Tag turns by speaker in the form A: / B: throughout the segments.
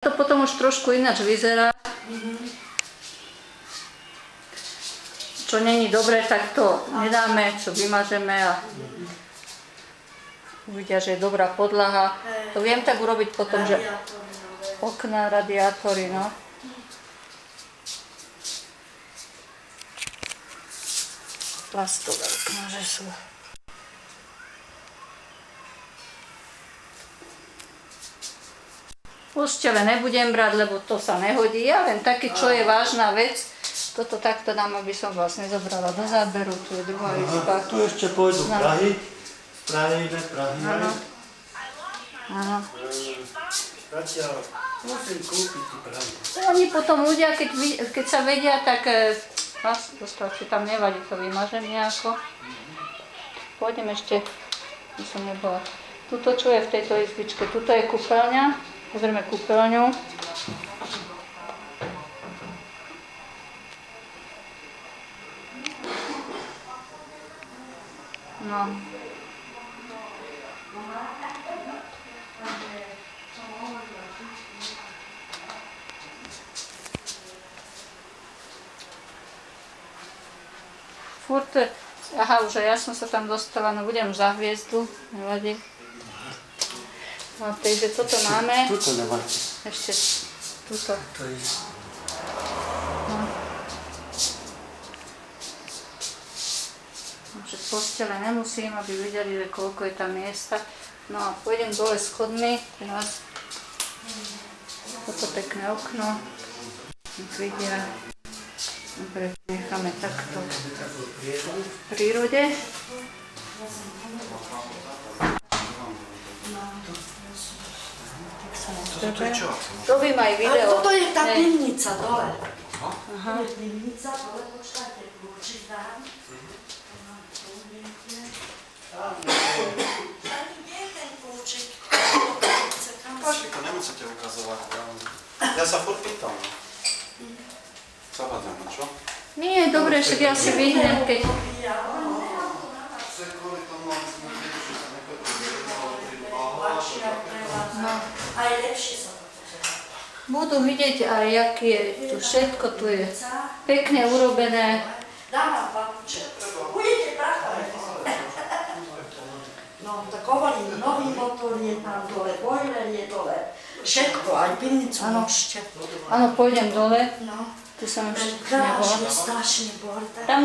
A: To potom už trošku ináč vyzerá. Čo není dobré, tak to nedáme, čo vymažeme a uvidia, že je dobrá podlaha. To viem tak urobiť potom, že okná, radiátory, no. Plastové okná, že sú. Postele nebudem brať, lebo to sa nehodí. Ja len taký, čo je vážna vec. Toto takto dám, aby som vás nezobrala do záberu. Tu je druhá izba.
B: Tu ešte pôjdu Prahy. Prahy.
A: Áno. Áno.
B: Zatiaľ musím kúpiť tu Prahy.
A: Oni potom ľudia, keď sa vedia, tak dostavte, tam nevadí, to vymažem nejako. Pôjdem ešte, by som nebola. Tuto, čo je v tejto izbičke, tuto je kúpeľňa. Pozrieme kúpeľňu. No. Furt, aha, už ja som sa tam dostala, no budem za hviezdu, nevadí. No, takže toto máme.
B: Tuto nemáte.
A: Ešte tuto.
B: To je.
A: No. Takže postele nemusím, aby videli, že koľko je tam miesta. No a pôjdem dole schodmi. Teraz toto pekné okno. Nech vidia. Dobre, necháme takto v prírode. Robím aj video.
C: Ale toto je tá pivnica dole.
A: Aha.
C: To je pivnica dole, počkajte, kľúčik dám. Kde je ten kľúčik?
D: Pašika, nemusíte ukazovať. Ja sa furt pýtam. Zavadzame, čo?
A: Nie, dobre, však ja si vyhnem, keď... No.
C: Aj lepšie sa to pozerá.
A: Budú vidieť aj, aký je tu všetko, tu je pekne urobené.
C: Dám vám papuček. Budete prachovať. No, tak hovorím, nový motor je tam dole, boiler je dole. Všetko, aj pivnicu môžete.
A: Áno, pôjdem dole.
C: No.
A: Tu som
C: Ten
A: už
C: garáž
A: nebola.
C: je strašne bol.
A: Tam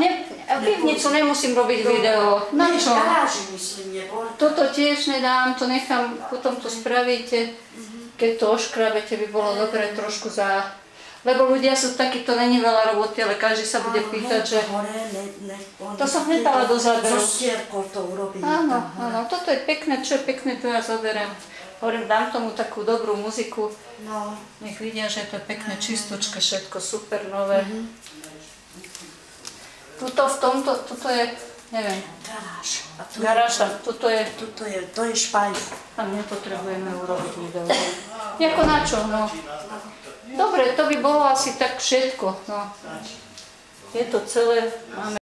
A: pivnicu nemusím robiť video. Na
C: Nie,
A: čo?
C: garáži myslím, nebol.
A: Toto tiež nedám, to nechám, potom to spravíte. Keď to oškrabete, by bolo dobre trošku za... Lebo ľudia sú takí, to není veľa roboty, ale každý sa bude pýtať, že... To som hneď dala do záberu.
C: So stierkou to urobím.
A: Áno, áno, toto je pekné, čo je pekné, to ja zoberiem. Hovorím, dám tomu takú dobrú muziku.
C: No.
A: Nech vidia, že to je pekné, čistočké, všetko super nové. Tuto v tomto, toto je, neviem,
C: Garáž. A tu
A: garáž tam, toto je,
C: to je špajz.
A: tam nepotrebujeme urobiť video. Jako na čo, no. Dobre, to by bolo asi tak všetko, no. Je to celé, máme